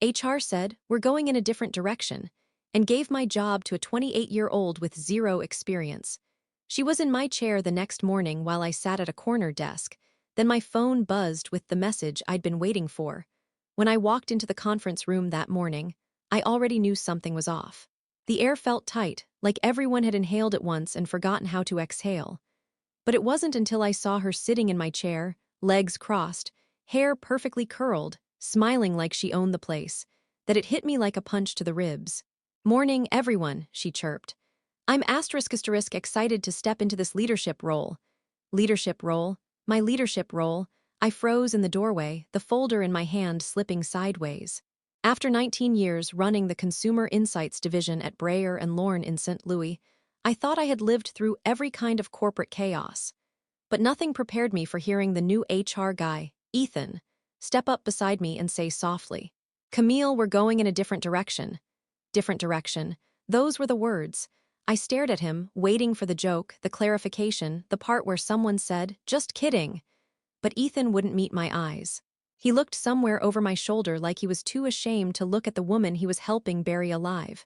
HR said, "We're going in a different direction," and gave my job to a 28-year-old with zero experience. She was in my chair the next morning while I sat at a corner desk. Then my phone buzzed with the message I'd been waiting for. When I walked into the conference room that morning, I already knew something was off. The air felt tight, like everyone had inhaled at once and forgotten how to exhale. But it wasn't until I saw her sitting in my chair, legs crossed, hair perfectly curled, smiling like she owned the place, that it hit me like a punch to the ribs. "Morning, everyone," she chirped. "I'm excited to step into this leadership role." Leadership role? My leadership role? I froze in the doorway, the folder in my hand slipping sideways. After 19 years running the Consumer Insights division at Breyer and Lorne in St. Louis, I thought I had lived through every kind of corporate chaos. But nothing prepared me for hearing the new HR guy, Ethan, step up beside me and say softly, "Camille, we're going in a different direction." Different direction. Those were the words. I stared at him, waiting for the joke, the clarification, the part where someone said, "Just kidding." But Ethan wouldn't meet my eyes. He looked somewhere over my shoulder like he was too ashamed to look at the woman he was helping bury alive.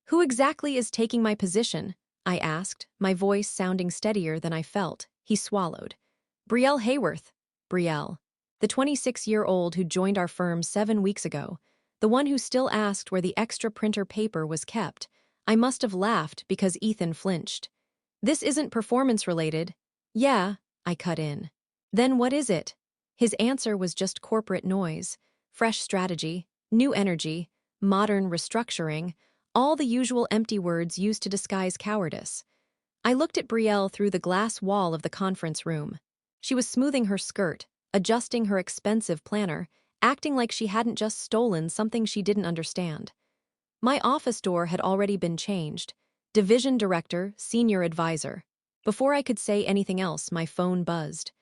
"Who exactly is taking my position?" I asked, my voice sounding steadier than I felt. He swallowed. "Brielle Hayworth." Brielle. The 26-year-old who joined our firm 7 weeks ago. The one who still asked where the extra printer paper was kept. I must have laughed because Ethan flinched. "This isn't performance-related." "Yeah," I cut in. "Then what is it?" His answer was just corporate noise, fresh strategy, new energy, modern restructuring, all the usual empty words used to disguise cowardice. I looked at Brielle through the glass wall of the conference room. She was smoothing her skirt, adjusting her expensive planner, acting like she hadn't just stolen something she didn't understand. My office door had already been changed. Division Director, Senior Advisor. Before I could say anything else, my phone buzzed.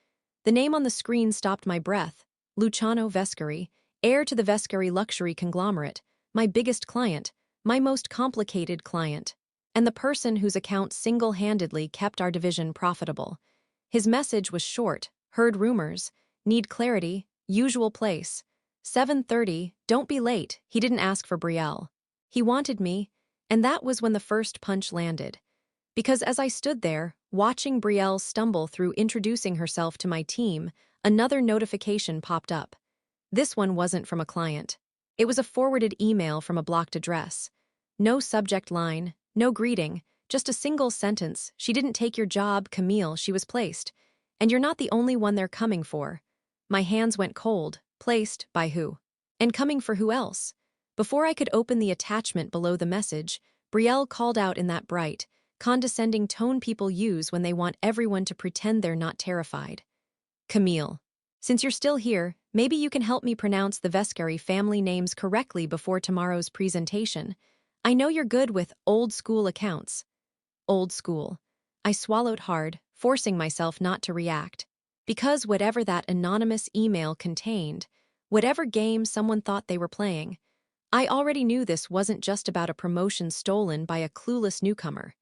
The name on the screen stopped my breath. Luciano Vescari, heir to the Vescari luxury conglomerate, my biggest client, my most complicated client, and the person whose account single-handedly kept our division profitable. His message was short: "Heard rumors. Need clarity. Usual place. 7:30, don't be late." He didn't ask for Brielle. He wanted me, and that was when the first punch landed. Because as I stood there, watching Brielle stumble through introducing herself to my team, another notification popped up. This one wasn't from a client. It was a forwarded email from a blocked address. No subject line, no greeting, just a single sentence: "She didn't take your job, Camille, she was placed. And you're not the only one they're coming for." My hands went cold. Placed by who? And coming for who else? Before I could open the attachment below the message, Brielle called out in that bright, condescending tone people use when they want everyone to pretend they're not terrified. "Camille, since you're still here, maybe you can help me pronounce the Vescari family names correctly before tomorrow's presentation. I know you're good with old-school accounts." Old school. I swallowed hard, forcing myself not to react. Because whatever that anonymous email contained, whatever game someone thought they were playing, I already knew this wasn't just about a promotion stolen by a clueless newcomer.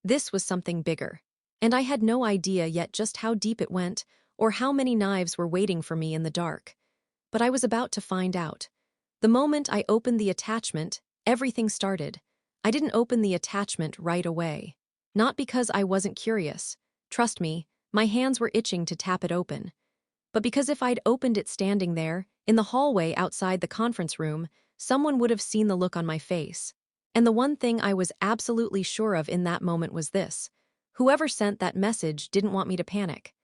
This was something bigger. And I had no idea yet just how deep it went, or how many knives were waiting for me in the dark. But I was about to find out. The moment I opened the attachment, everything started. I didn't open the attachment right away. Not because I wasn't curious. Trust me, my hands were itching to tap it open. But because if I'd opened it standing there, in the hallway outside the conference room, someone would have seen the look on my face. And the one thing I was absolutely sure of in that moment was this: whoever sent that message didn't want me to panic.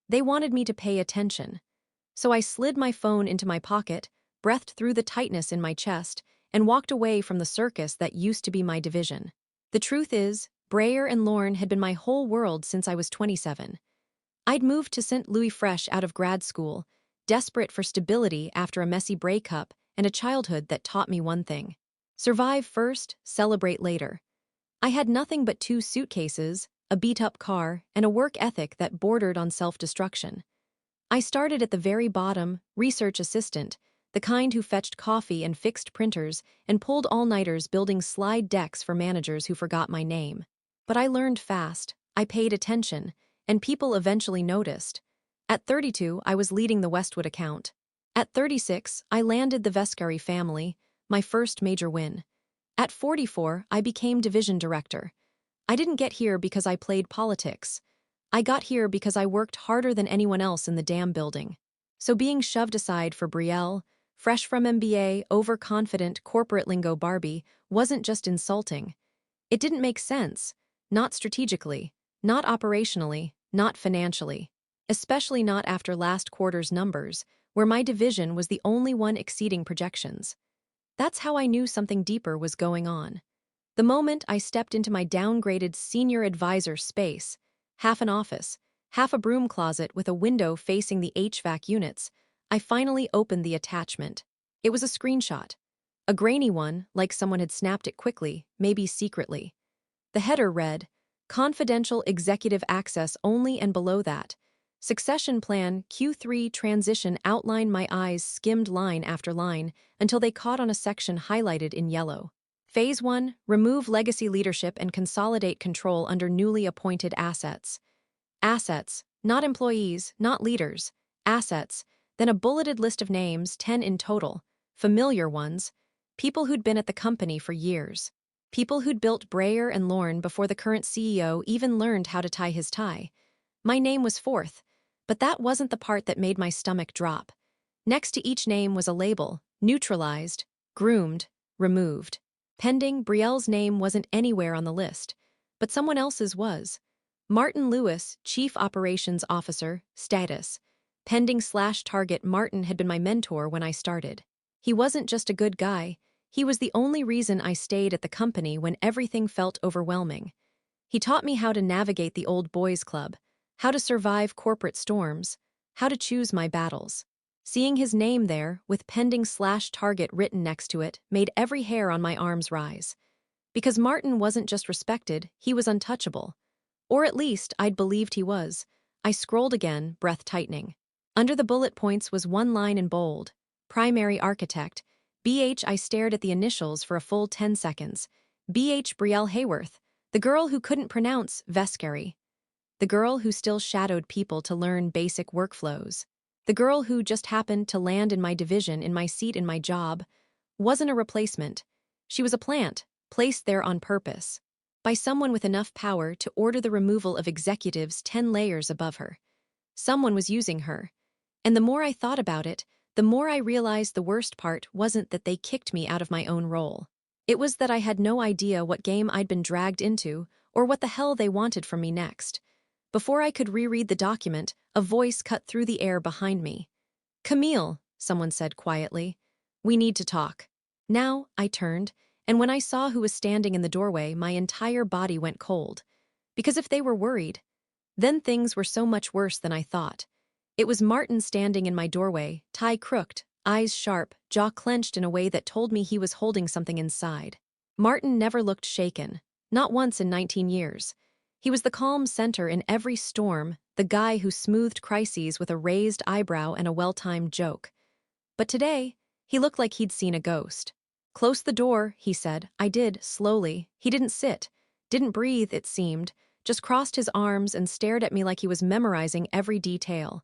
They wanted me to pay attention. So I slid my phone into my pocket, breathed through the tightness in my chest, and walked away from the circus that used to be my division. The truth is, Breyer and Lorne had been my whole world since I was 27. I'd moved to St. Louis fresh out of grad school, desperate for stability after a messy breakup and a childhood that taught me one thing: survive first, celebrate later. I had nothing but 2 suitcases, a beat-up car, and a work ethic that bordered on self-destruction. I started at the very bottom, research assistant, the kind who fetched coffee and fixed printers and pulled all-nighters building slide decks for managers who forgot my name. But I learned fast, I paid attention, and people eventually noticed. At 32, I was leading the Westwood account. At 36, I landed the Vescari family, my first major win. At 44, I became division director. I didn't get here because I played politics. I got here because I worked harder than anyone else in the damn building. So being shoved aside for Brielle, fresh from MBA, overconfident corporate lingo Barbie, wasn't just insulting. It didn't make sense. Not strategically, not operationally, not financially. Especially not after last quarter's numbers, where my division was the only one exceeding projections. That's how I knew something deeper was going on. The moment I stepped into my downgraded senior advisor space, half an office, half a broom closet with a window facing the HVAC units, I finally opened the attachment. It was a screenshot. A grainy one, like someone had snapped it quickly, maybe secretly. The header read, "Confidential executive access only," and below that, "Succession plan Q3 transition outline." My eyes skimmed line after line until they caught on a section highlighted in yellow. Phase 1, remove legacy leadership and consolidate control under newly appointed assets. Assets, not employees, not leaders. Assets, then a bulleted list of names, 10 in total, familiar ones, people who'd been at the company for years. People who'd built Breyer and Lorne before the current CEO even learned how to tie his tie. My name was fourth, but that wasn't the part that made my stomach drop. Next to each name was a label, neutralized, groomed, removed. Pending, Brielle's name wasn't anywhere on the list, but someone else's was. Martin Lewis, Chief Operations Officer, status. Pending/target. Martin had been my mentor when I started. He wasn't just a good guy, he was the only reason I stayed at the company when everything felt overwhelming. He taught me how to navigate the old boys club, how to survive corporate storms, how to choose my battles. Seeing his name there, with pending/target written next to it, made every hair on my arms rise. Because Martin wasn't just respected, he was untouchable. Or at least, I'd believed he was. I scrolled again, breath tightening. Under the bullet points was one line in bold. Primary architect. BH. I stared at the initials for a full 10 seconds. BH. Brielle Hayworth, the girl who couldn't pronounce Vescary. The girl who still shadowed people to learn basic workflows. The girl who just happened to land in my division, in my seat in my job, wasn't a replacement. She was a plant, placed there on purpose, by someone with enough power to order the removal of executives 10 layers above her. Someone was using her. And the more I thought about it, the more I realized the worst part wasn't that they kicked me out of my own role. It was that I had no idea what game I'd been dragged into or what the hell they wanted from me next. Before I could reread the document, a voice cut through the air behind me. "Camille," someone said quietly, "we need to talk." Now, I turned, and when I saw who was standing in the doorway, my entire body went cold. Because if they were worried, then things were so much worse than I thought. It was Martin standing in my doorway, tie crooked, eyes sharp, jaw clenched in a way that told me he was holding something inside. Martin never looked shaken, not once in 19 years. He was the calm center in every storm, the guy who smoothed crises with a raised eyebrow and a well-timed joke. But today, he looked like he'd seen a ghost. "Close the door," he said. I did, slowly. He didn't sit, didn't breathe, it seemed, just crossed his arms and stared at me like he was memorizing every detail.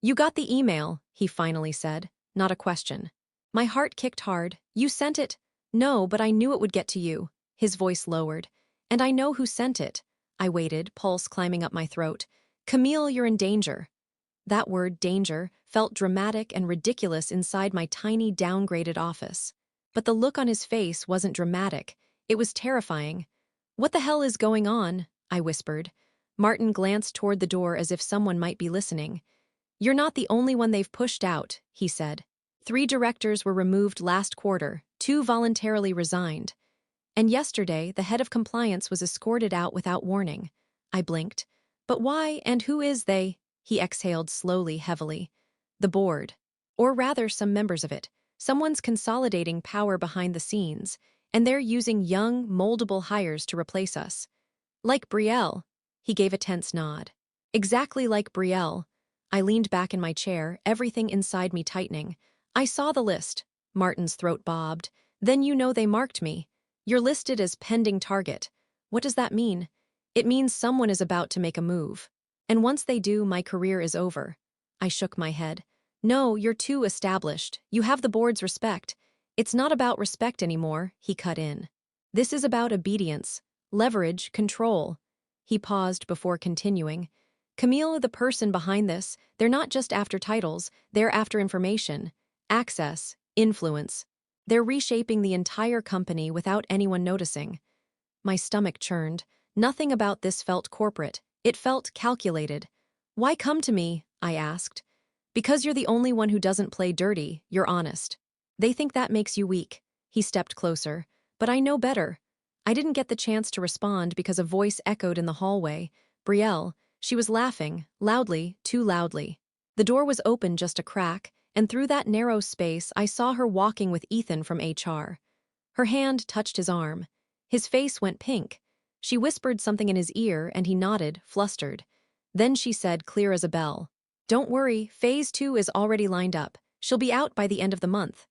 "You got the email," he finally said, not a question. My heart kicked hard. "You sent it?" "No, but I knew it would get to you." His voice lowered. "And I know who sent it." I waited, pulse climbing up my throat. "Camille, you're in danger." That word, danger, felt dramatic and ridiculous inside my tiny, downgraded office. But the look on his face wasn't dramatic. It was terrifying. "What the hell is going on?" I whispered. Martin glanced toward the door as if someone might be listening. "You're not the only one they've pushed out," he said. 3 directors were removed last quarter, 2 voluntarily resigned. And yesterday, the head of compliance was escorted out without warning. I blinked. "But why, and who is they?" He exhaled slowly, heavily. "The board. Or rather, some members of it. Someone's consolidating power behind the scenes, and they're using young, moldable hires to replace us. Like Brielle." He gave a tense nod. "Exactly like Brielle." I leaned back in my chair, everything inside me tightening. "I saw the list." Martin's throat bobbed. "Then you know they marked me. You're listed as pending target. What does that mean?" "It means someone is about to make a move. And once they do, my career is over." I shook my head. "No, you're too established. You have the board's respect. It's not about respect anymore, he cut in. This is about obedience, leverage, control. He paused before continuing. Camille, the person behind this, they're not just after titles, they're after information, access, influence. They're reshaping the entire company without anyone noticing. My stomach churned. Nothing about this felt corporate. It felt calculated. Why come to me? I asked. Because you're the only one who doesn't play dirty, you're honest. They think that makes you weak. He stepped closer. But I know better. I didn't get the chance to respond because a voice echoed in the hallway. Brielle. She was laughing, loudly, too loudly. The door was open just a crack, and through that narrow space I saw her walking with Ethan from HR. Her hand touched his arm. His face went pink. She whispered something in his ear, and he nodded, flustered. Then she said, clear as a bell, "Don't worry, Phase 2 is already lined up. She'll be out by the end of the month."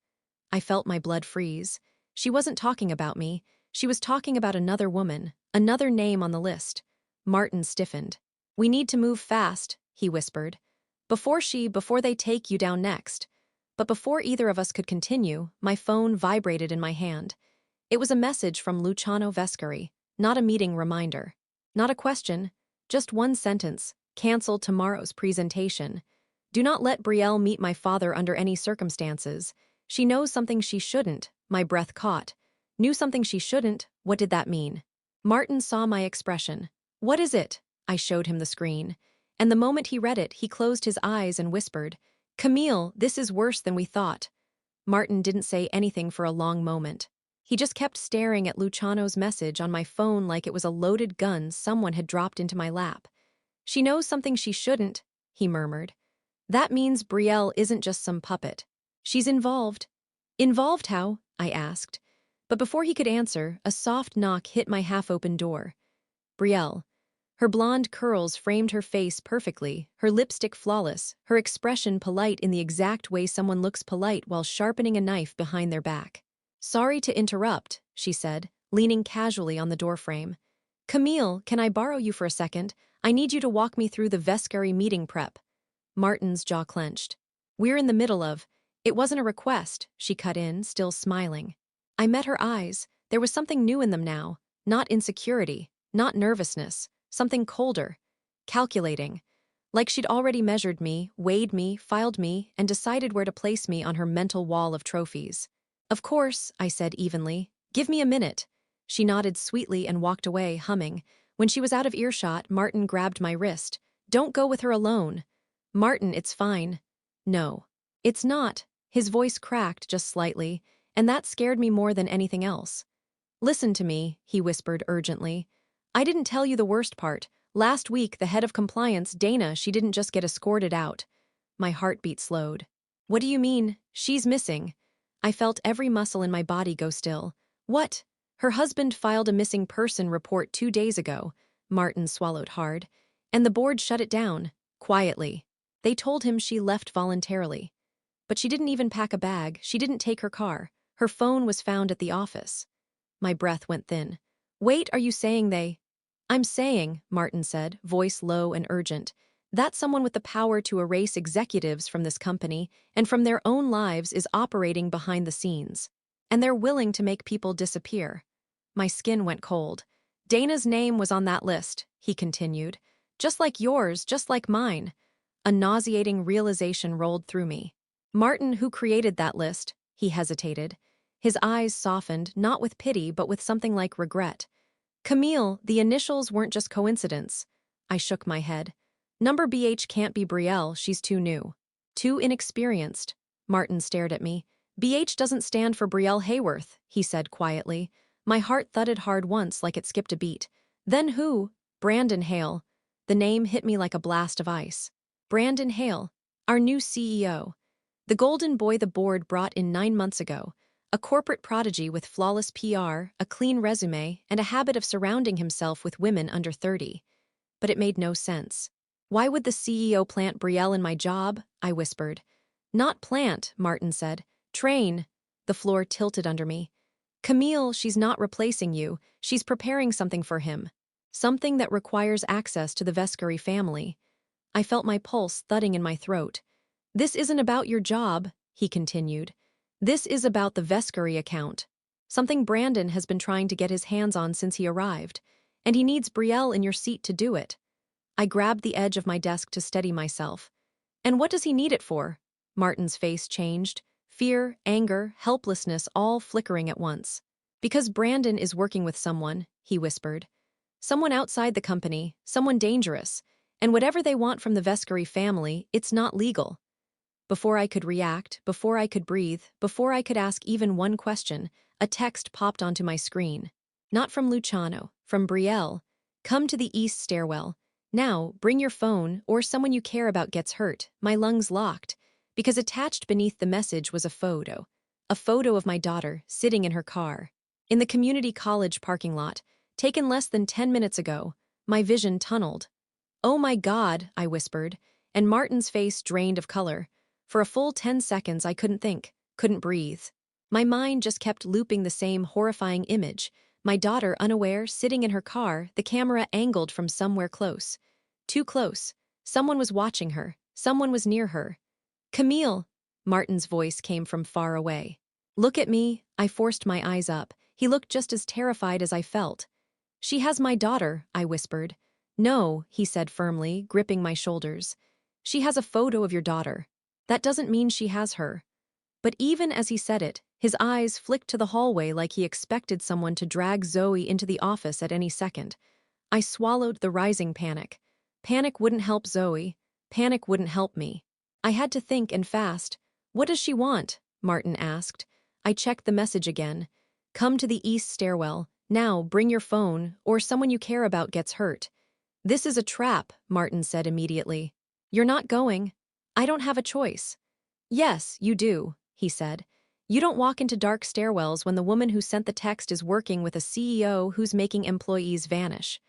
I felt my blood freeze. She wasn't talking about me. She was talking about another woman, another name on the list. Martin stiffened. "We need to move fast," he whispered. Before they take you down next." But before either of us could continue, my phone vibrated in my hand. It was a message from Luciano Vescari, not a meeting reminder. Not a question, just one sentence: cancel tomorrow's presentation. Do not let Brielle meet my father under any circumstances. She knows something she shouldn't. My breath caught. Knew something she shouldn't? What did that mean? Martin saw my expression. "What is it?" I showed him the screen. And the moment he read it, he closed his eyes and whispered, "Camille, this is worse than we thought." Martin didn't say anything for a long moment. He just kept staring at Luciano's message on my phone like it was a loaded gun someone had dropped into my lap. "She knows something she shouldn't," he murmured. "That means Brielle isn't just some puppet. She's involved." "Involved how?" I asked. But before he could answer, a soft knock hit my half-open door. Brielle. Her blonde curls framed her face perfectly, her lipstick flawless, her expression polite in the exact way someone looks polite while sharpening a knife behind their back. "Sorry to interrupt," she said, leaning casually on the doorframe. "Camille, can I borrow you for a second? I need you to walk me through the Vescari meeting prep." Martin's jaw clenched. "We're in the middle of—" "It wasn't a request," she cut in, still smiling. I met her eyes. There was something new in them now. Not insecurity, not nervousness. Something colder, calculating, like she'd already measured me, weighed me, filed me, and decided where to place me on her mental wall of trophies. "Of course," I said evenly. "Give me a minute." She nodded sweetly and walked away, humming. When she was out of earshot, Martin grabbed my wrist. "Don't go with her alone." "Martin, it's fine." "No. It's not." His voice cracked just slightly, and that scared me more than anything else. "Listen to me," he whispered urgently. "I didn't tell you the worst part. Last week, the head of compliance, Dana, she didn't just get escorted out." My heartbeat slowed. "What do you mean? She's missing." I felt every muscle in my body go still. "What?" "Her husband filed a missing person report 2 days ago." Martin swallowed hard. "And the board shut it down. Quietly. They told him she left voluntarily. But she didn't even pack a bag. She didn't take her car. Her phone was found at the office." My breath went thin. "Wait, are you saying they—" "I'm saying," Martin said, voice low and urgent, "that someone with the power to erase executives from this company and from their own lives is operating behind the scenes. And they're willing to make people disappear." My skin went cold. "Dana's name was on that list," he continued. "Just like yours, just like mine." A nauseating realization rolled through me. "Martin, who created that list?" He hesitated. His eyes softened, not with pity, but with something like regret. "Camille, the initials weren't just coincidence." I shook my head. "Number BH can't be Brielle, she's too new. Too inexperienced." Martin stared at me. "BH doesn't stand for Brielle Hayworth," he said quietly. My heart thudded hard once like it skipped a beat. "Then who?" "Brandon Hale." The name hit me like a blast of ice. Brandon Hale, our new CEO. The golden boy the board brought in 9 months ago. A corporate prodigy with flawless PR, a clean resume, and a habit of surrounding himself with women under 30. But it made no sense. "Why would the CEO plant Brielle in my job?" I whispered. "Not plant," Martin said. "Train." The floor tilted under me. "Camille, she's not replacing you. She's preparing something for him. Something that requires access to the Vescari family." I felt my pulse thudding in my throat. "This isn't about your job," he continued. This is about the Vescuri account. Something Brandon has been trying to get his hands on since he arrived, and he needs Brielle in your seat to do it. I grabbed the edge of my desk to steady myself. And what does he need it for? Martin's face changed. Fear, anger, helplessness all flickering at once. Because Brandon is working with someone, he whispered. Someone outside the company, someone dangerous. And whatever they want from the Vescuri family, it's not legal. Before I could react, before I could breathe, before I could ask even one question, a text popped onto my screen. Not from Luciano, from Brielle. Come to the east stairwell. Now, bring your phone, or someone you care about gets hurt. My lungs locked, because attached beneath the message was a photo. A photo of my daughter, sitting in her car. In the community college parking lot, taken less than 10 minutes ago. My vision tunneled. Oh my God, I whispered, and Martin's face drained of color. For a full 10 seconds I couldn't think, couldn't breathe. My mind just kept looping the same horrifying image. My daughter, unaware, sitting in her car, the camera angled from somewhere close. Too close. Someone was watching her. Someone was near her. Camille! Martin's voice came from far away. Look at me. I forced my eyes up. He looked just as terrified as I felt. She has my daughter, I whispered. No, he said firmly, gripping my shoulders. She has a photo of your daughter. That doesn't mean she has her. But even as he said it, his eyes flicked to the hallway like he expected someone to drag Zoe into the office at any second. I swallowed the rising panic. Panic wouldn't help Zoe. Panic wouldn't help me. I had to think and fast. What does she want? Martin asked. I checked the message again. Come to the east stairwell. Now, bring your phone, or someone you care about gets hurt. This is a trap, Martin said immediately. You're not going. I don't have a choice. Yes, you do, he said. You don't walk into dark stairwells when the woman who sent the text is working with a CEO who's making employees vanish.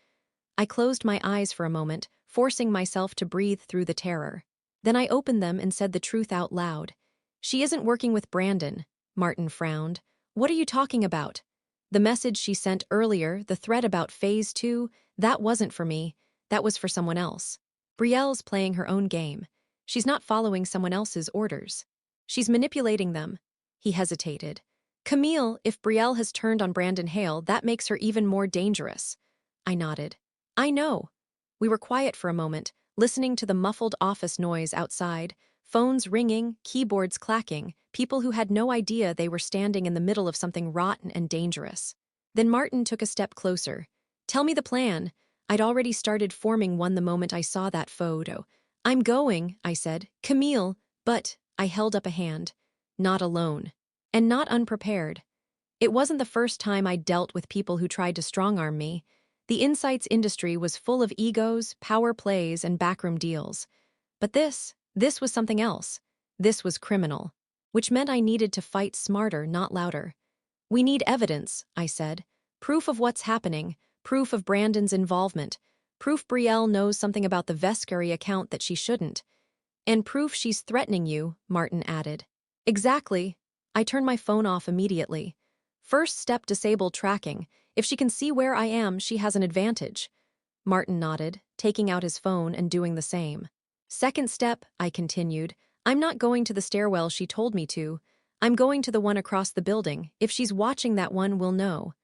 I closed my eyes for a moment, forcing myself to breathe through the terror. Then I opened them and said the truth out loud. She isn't working with Brandon, Martin frowned. What are you talking about? The message she sent earlier, the thread about Phase 2, that wasn't for me. That was for someone else. Brielle's playing her own game. She's not following someone else's orders. She's manipulating them. He hesitated. Camille, if Brielle has turned on Brandon Hale, that makes her even more dangerous. I nodded. I know. We were quiet for a moment, listening to the muffled office noise outside, phones ringing, keyboards clacking, people who had no idea they were standing in the middle of something rotten and dangerous. Then Martin took a step closer. Tell me the plan. I'd already started forming one the moment I saw that photo. I'm going, I said. Camille, but I held up a hand. Not alone. And not unprepared. It wasn't the first time I'd dealt with people who tried to strong-arm me. The insights industry was full of egos, power plays, and backroom deals. But this was something else. This was criminal. Which meant I needed to fight smarter, not louder. We need evidence, I said. Proof of what's happening. Proof of Brandon's involvement. Proof Brielle knows something about the Vescuri account that she shouldn't. And proof she's threatening you, Martin added. Exactly. I turned my phone off immediately. First step, disable tracking. If she can see where I am, she has an advantage. Martin nodded, taking out his phone and doing the same. Second step, I continued. I'm not going to the stairwell she told me to. I'm going to the one across the building. If she's watching that one, we'll know.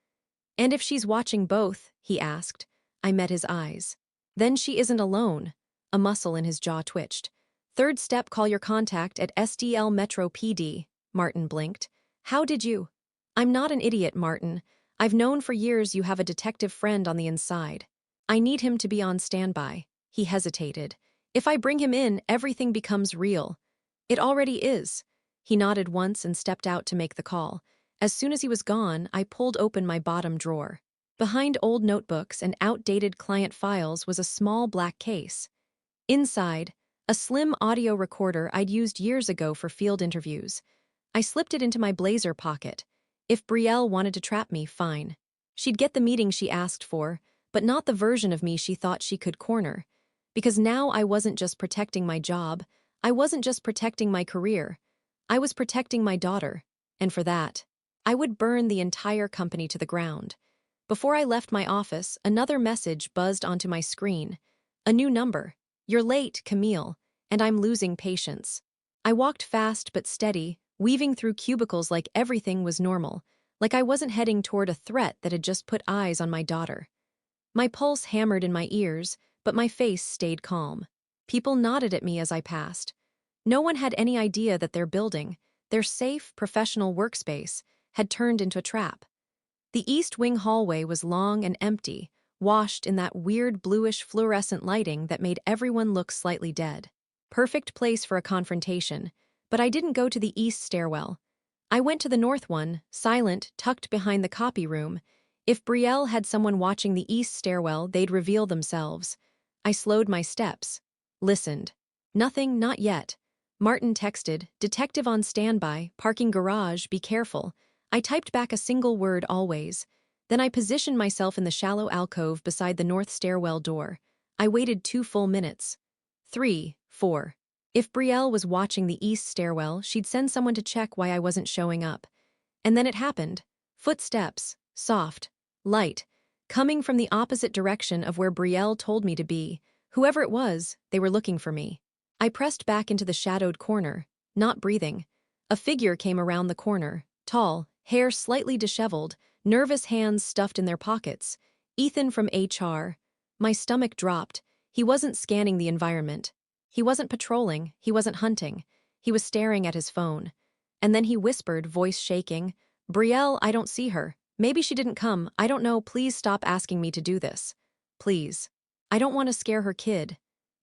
And if she's watching both, he asked. I met his eyes. Then she isn't alone. A muscle in his jaw twitched. Third step, call your contact at SDL Metro PD. Martin blinked. How did you? I'm not an idiot, Martin. I've known for years you have a detective friend on the inside. I need him to be on standby. He hesitated. If I bring him in, everything becomes real. It already is. He nodded once and stepped out to make the call. As soon as he was gone, I pulled open my bottom drawer. Behind old notebooks and outdated client files was a small black case. Inside, a slim audio recorder I'd used years ago for field interviews. I slipped it into my blazer pocket. If Brielle wanted to trap me, fine. She'd get the meeting she asked for, but not the version of me she thought she could corner. Because now I wasn't just protecting my job, I wasn't just protecting my career. I was protecting my daughter, and for that, I would burn the entire company to the ground. Before I left my office, another message buzzed onto my screen. A new number. You're late, Camille, and I'm losing patience. I walked fast but steady, weaving through cubicles like everything was normal, like I wasn't heading toward a threat that had just put eyes on my daughter. My pulse hammered in my ears, but my face stayed calm. People nodded at me as I passed. No one had any idea that their building, their safe, professional workspace, had turned into a trap. The East Wing hallway was long and empty, washed in that weird bluish fluorescent lighting that made everyone look slightly dead. Perfect place for a confrontation, but I didn't go to the east stairwell. I went to the north one, silent, tucked behind the copy room. If Brielle had someone watching the east stairwell, they'd reveal themselves. I slowed my steps. Listened. Nothing, not yet. Martin texted, "Detective on standby, parking garage, be careful." I typed back a single word, "always." Then I positioned myself in the shallow alcove beside the north stairwell door. I waited 2 full minutes. 3, 4. If Brielle was watching the east stairwell, she'd send someone to check why I wasn't showing up. And then it happened. Footsteps, soft, light, coming from the opposite direction of where Brielle told me to be. Whoever it was, they were looking for me. I pressed back into the shadowed corner, not breathing. A figure came around the corner, tall, hair slightly disheveled, nervous hands stuffed in their pockets. Ethan from HR. My stomach dropped. He wasn't scanning the environment. He wasn't patrolling, he wasn't hunting. He was staring at his phone. And then he whispered, voice shaking, "Brielle, I don't see her. Maybe she didn't come, I don't know, please stop asking me to do this. Please. I don't want to scare her kid."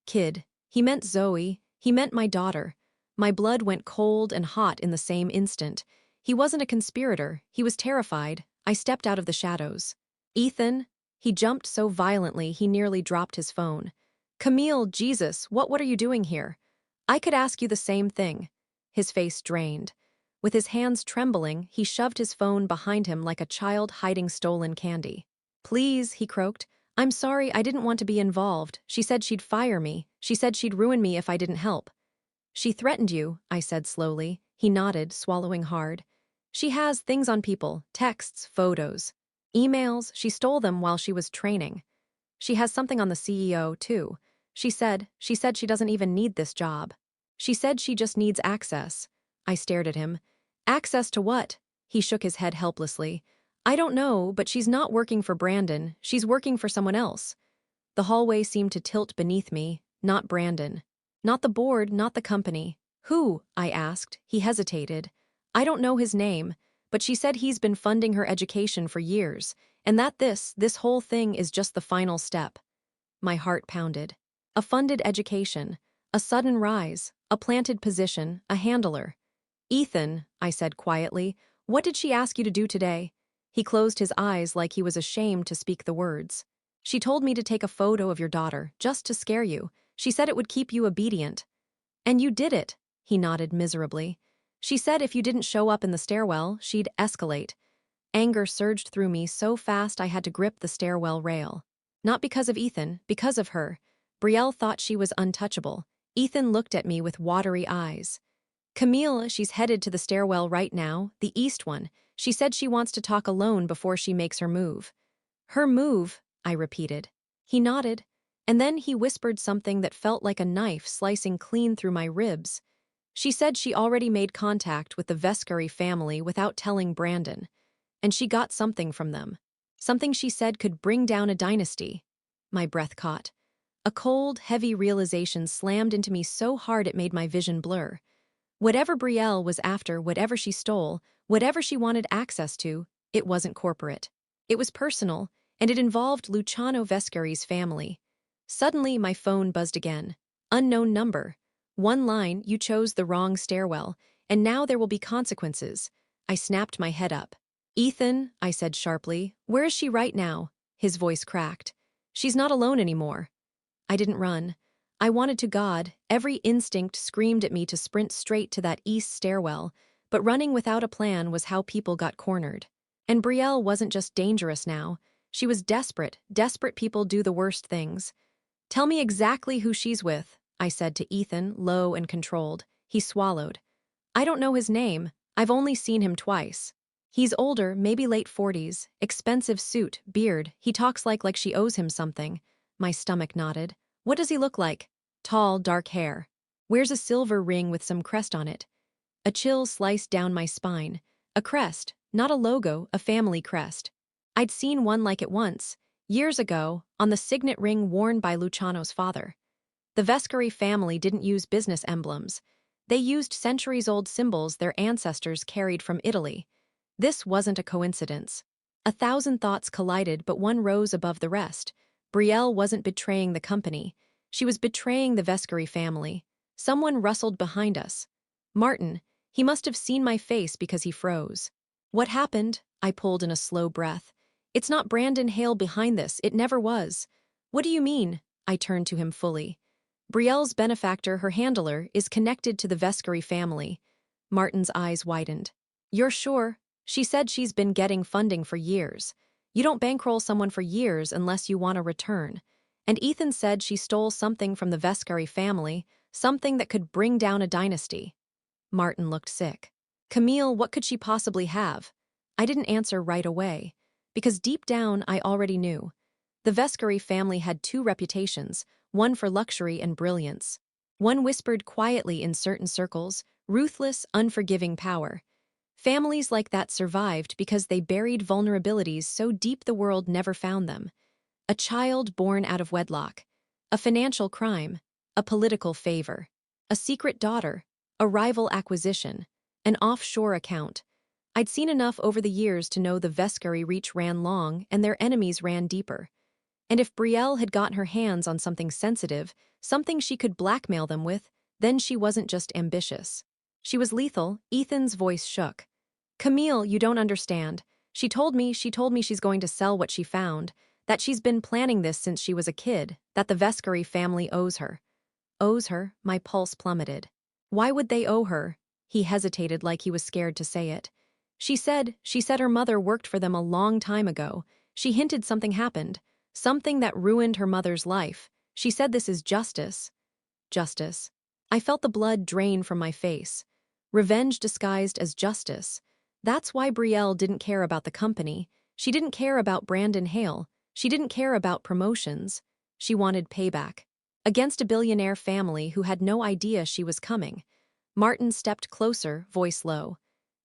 Kid. He meant Zoe. He meant my daughter. My blood went cold and hot in the same instant. He wasn't a conspirator, he was terrified. I stepped out of the shadows. "Ethan?" He jumped so violently he nearly dropped his phone. "Camille, Jesus, what are you doing here?" "I could ask you the same thing." His face drained. With his hands trembling, he shoved his phone behind him like a child hiding stolen candy. "Please," he croaked. "I'm sorry, I didn't want to be involved. She said she'd fire me. She said she'd ruin me if I didn't help." "She threatened you," I said slowly. He nodded, swallowing hard. "She has things on people, texts, photos. Emails, she stole them while she was training. She has something on the CEO, too. She said she doesn't even need this job. She said she just needs access." I stared at him. "Access to what?" He shook his head helplessly. "I don't know, but she's not working for Brandon. She's working for someone else." The hallway seemed to tilt beneath me, not Brandon. Not the board, not the company. "Who?" I asked. He hesitated. "I don't know his name, but she said he's been funding her education for years, and that this whole thing is just the final step." My heart pounded. A funded education, a sudden rise, a planted position, a handler. "Ethan," I said quietly, "what did she ask you to do today?" He closed his eyes like he was ashamed to speak the words. "She told me to take a photo of your daughter, just to scare you. She said it would keep you obedient." "And you did it," he nodded miserably. "She said if you didn't show up in the stairwell, she'd escalate." Anger surged through me so fast I had to grip the stairwell rail. Not because of Ethan, because of her. Brielle thought she was untouchable. Ethan looked at me with watery eyes. "Camille, she's headed to the stairwell right now, the east one. She said she wants to talk alone before she makes her move." "Her move," I repeated. He nodded, and then he whispered something that felt like a knife slicing clean through my ribs. "She said she already made contact with the Vescari family without telling Brandon. And she got something from them. Something she said could bring down a dynasty." My breath caught. A cold, heavy realization slammed into me so hard it made my vision blur. Whatever Brielle was after, whatever she stole, whatever she wanted access to, it wasn't corporate. It was personal, and it involved Luciano Vescari's family. Suddenly, my phone buzzed again. Unknown number. One line, "You chose the wrong stairwell, and now there will be consequences." I snapped my head up. "Ethan," I said sharply, "where is she right now?" His voice cracked. "She's not alone anymore." I didn't run. I wanted to God. Every instinct screamed at me to sprint straight to that east stairwell, but running without a plan was how people got cornered. And Brielle wasn't just dangerous now. She was desperate. Desperate people do the worst things. "Tell me exactly who she's with," I said to Ethan, low and controlled. He swallowed. "I don't know his name. I've only seen him twice. He's older, maybe late 40s, expensive suit, beard. He talks like she owes him something." My stomach knotted. "What does he look like?" "Tall, dark hair. Wears a silver ring with some crest on it." A chill sliced down my spine. A crest, not a logo, a family crest. I'd seen one like it once, years ago, on the signet ring worn by Luciano's father. The Vescari family didn't use business emblems. They used centuries-old symbols their ancestors carried from Italy. This wasn't a coincidence. 1,000 thoughts collided, but one rose above the rest. Brielle wasn't betraying the company. She was betraying the Vescari family. Someone rustled behind us. Martin. He must have seen my face because he froze. What happened? I pulled in a slow breath. It's not Brandon Hale behind this, it never was. What do you mean? I turned to him fully. Brielle's benefactor, her handler, is connected to the Vescari family. Martin's eyes widened. You're sure? She said she's been getting funding for years. You don't bankroll someone for years unless you want a return. And Ethan said she stole something from the Vescari family, something that could bring down a dynasty. Martin looked sick. Camille, what could she possibly have? I didn't answer right away, because deep down I already knew. The Vescari family had two reputations, one for luxury and brilliance. One whispered quietly in certain circles, ruthless, unforgiving power. Families like that survived because they buried vulnerabilities so deep the world never found them. A child born out of wedlock, a financial crime, a political favor, a secret daughter, a rival acquisition, an offshore account. I'd seen enough over the years to know the Vescari reach ran long and their enemies ran deeper. And if Brielle had gotten her hands on something sensitive, something she could blackmail them with, then she wasn't just ambitious. She was lethal. Ethan's voice shook. Camille, you don't understand. She told me she's going to sell what she found, that she's been planning this since she was a kid, that the Vescari family owes her. Owes her? My pulse plummeted. Why would they owe her? He hesitated like he was scared to say it. She said her mother worked for them a long time ago. She hinted something happened. Something that ruined her mother's life. She said this is justice. Justice. I felt the blood drain from my face. Revenge disguised as justice. That's why Brielle didn't care about the company. She didn't care about Brandon Hale. She didn't care about promotions. She wanted payback. Against a billionaire family who had no idea she was coming. Martin stepped closer, voice low.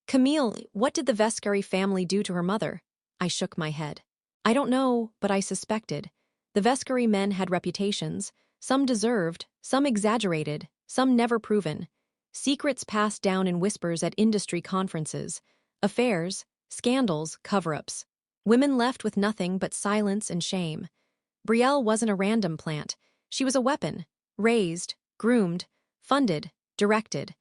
Camille, what did the Vescari family do to her mother? I shook my head. I don't know, but I suspected. The Vescari men had reputations, some deserved, some exaggerated, some never proven. Secrets passed down in whispers at industry conferences. Affairs, scandals, cover-ups. Women left with nothing but silence and shame. Brielle wasn't a random plant. She was a weapon. Raised, groomed, funded, directed.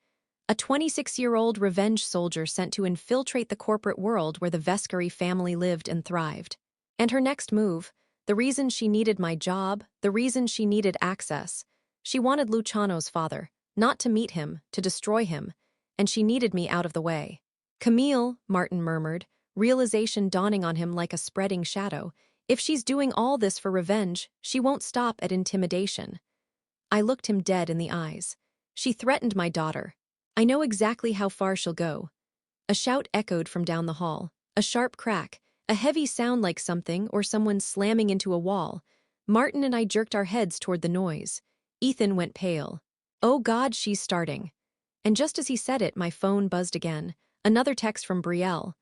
A 26-year-old revenge soldier sent to infiltrate the corporate world where the Vescari family lived and thrived. And her next move, the reason she needed my job, the reason she needed access. She wanted Luciano's father, not to meet him, to destroy him, and she needed me out of the way. Camille, Martin murmured, realization dawning on him like a spreading shadow. If she's doing all this for revenge, she won't stop at intimidation. I looked him dead in the eyes. She threatened my daughter. I know exactly how far she'll go. A shout echoed from down the hall. A sharp crack. A heavy sound like something or someone slamming into a wall. Martin and I jerked our heads toward the noise. Ethan went pale. Oh God, she's starting. And just as he said it, my phone buzzed again. Another text from Brielle.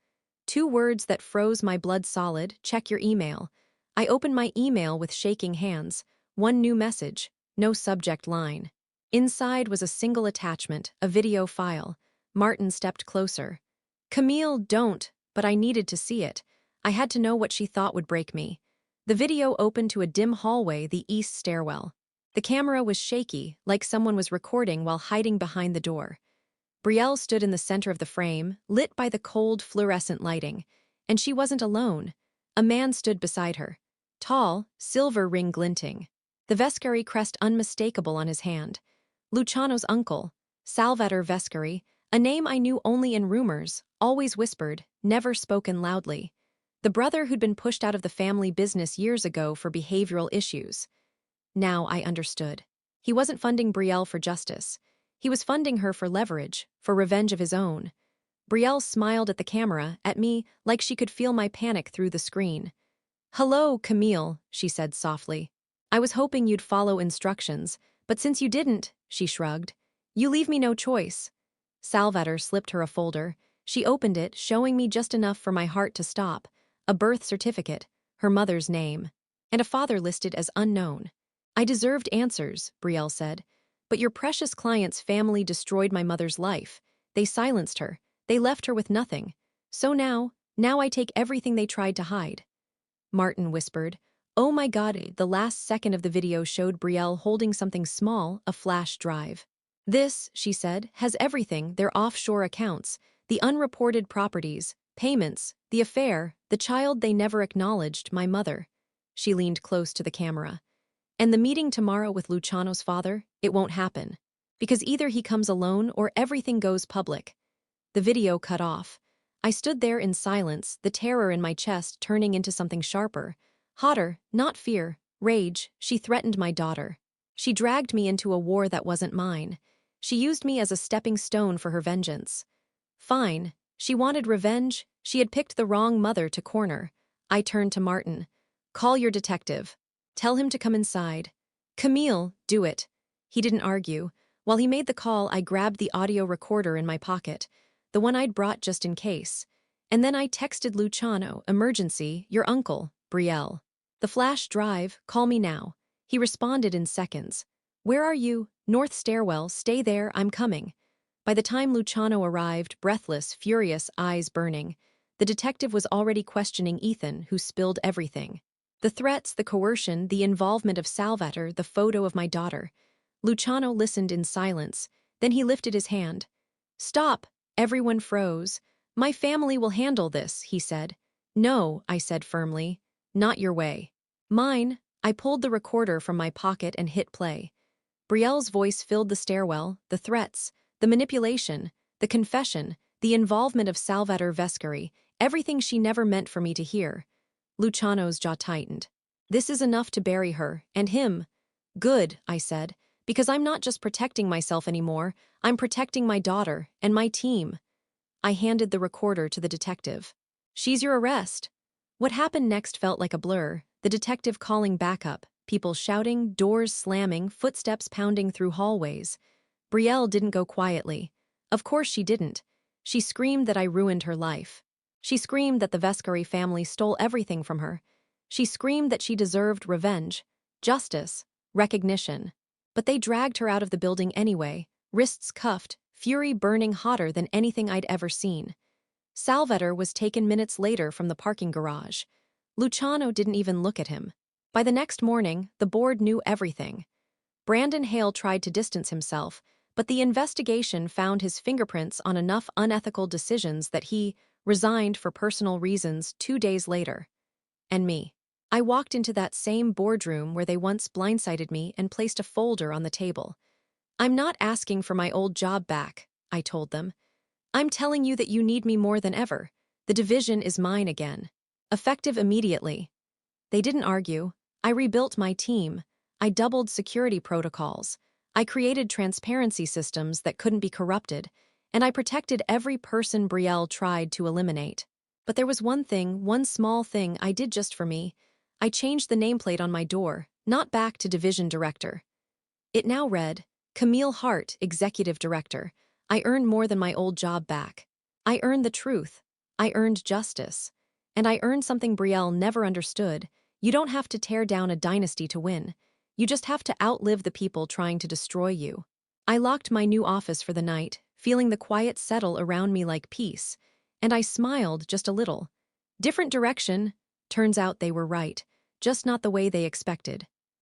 2 words that froze my blood solid. Check your email. I opened my email with shaking hands. One new message. No subject line. Inside was a single attachment, a video file. Martin stepped closer. Camille, don't, but I needed to see it. I had to know what she thought would break me. The video opened to a dim hallway, the east stairwell. The camera was shaky, like someone was recording while hiding behind the door. Brielle stood in the center of the frame, lit by the cold, fluorescent lighting. And she wasn't alone. A man stood beside her. Tall, silver ring glinting. The Vescari crest unmistakable on his hand. Luciano's uncle, Salvatore Vescari, a name I knew only in rumors, always whispered, never spoken loudly. The brother who'd been pushed out of the family business years ago for behavioral issues. Now I understood. He wasn't funding Brielle for justice. He was funding her for leverage, for revenge of his own. Brielle smiled at the camera, at me, like she could feel my panic through the screen. Hello, Camille, she said softly. I was hoping you'd follow instructions, but since you didn't, she shrugged, you leave me no choice. Salvator slipped her a folder. She opened it, showing me just enough for my heart to stop. A birth certificate, her mother's name, and a father listed as unknown. I deserved answers, Brielle said. But your precious client's family destroyed my mother's life. They silenced her. They left her with nothing. So now I take everything they tried to hide. Martin whispered. Oh my God, the last second of the video showed Brielle holding something small, a flash drive. This, she said, has everything, their offshore accounts, the unreported properties, payments, the affair, the child they never acknowledged, my mother. She leaned close to the camera. And the meeting tomorrow with Luciano's father, it won't happen. Because either he comes alone or everything goes public. The video cut off. I stood there in silence, the terror in my chest turning into something sharper. Hotter, not fear, rage. She threatened my daughter. She dragged me into a war that wasn't mine. She used me as a stepping stone for her vengeance. Fine. She wanted revenge. She had picked the wrong mother to corner. I turned to Martin. Call your detective. Tell him to come inside. Camille, do it. He didn't argue. While he made the call, I grabbed the audio recorder in my pocket, the one I'd brought just in case. And then I texted Luciano, emergency, your uncle, Brielle. The flash drive, call me now. He responded in seconds. Where are you? North stairwell, stay there, I'm coming. By the time Luciano arrived, breathless, furious, eyes burning, the detective was already questioning Ethan, who spilled everything. The threats, the coercion, the involvement of Salvator, the photo of my daughter. Luciano listened in silence. Then he lifted his hand. Stop! Everyone froze. My family will handle this, he said. No, I said firmly. Not your way. Mine. I pulled the recorder from my pocket and hit play. Brielle's voice filled the stairwell, the threats, the manipulation, the confession, the involvement of Salvator Vescari, everything she never meant for me to hear. Luciano's jaw tightened. This is enough to bury her, and him. Good, I said, because I'm not just protecting myself anymore, I'm protecting my daughter and my team. I handed the recorder to the detective. She's your arrest. What happened next felt like a blur, the detective calling backup, people shouting, doors slamming, footsteps pounding through hallways. Brielle didn't go quietly. Of course she didn't. She screamed that I ruined her life. She screamed that the Vescari family stole everything from her. She screamed that she deserved revenge, justice, recognition. But they dragged her out of the building anyway, wrists cuffed, fury burning hotter than anything I'd ever seen. Salvator was taken minutes later from the parking garage. Luciano didn't even look at him. By the next morning, the board knew everything. Brandon Hale tried to distance himself, but the investigation found his fingerprints on enough unethical decisions that he resigned for personal reasons 2 days later. And me. I walked into that same boardroom where they once blindsided me and placed a folder on the table. I'm not asking for my old job back, I told them. I'm telling you that you need me more than ever. The division is mine again. Effective immediately. They didn't argue. I rebuilt my team. I doubled security protocols. I created transparency systems that couldn't be corrupted, and I protected every person Brielle tried to eliminate. But there was one small thing I did just for me. I changed the nameplate on my door, not back to division director. It now read, Camille Hart, executive director. I earned more than my old job back. I earned the truth. I earned justice. And I earned something Brielle never understood. You don't have to tear down a dynasty to win. You just have to outlive the people trying to destroy you. I locked my new office for the night, feeling the quiet settle around me like peace, and I smiled just a little. Different direction. Turns out they were right, just not the way they expected.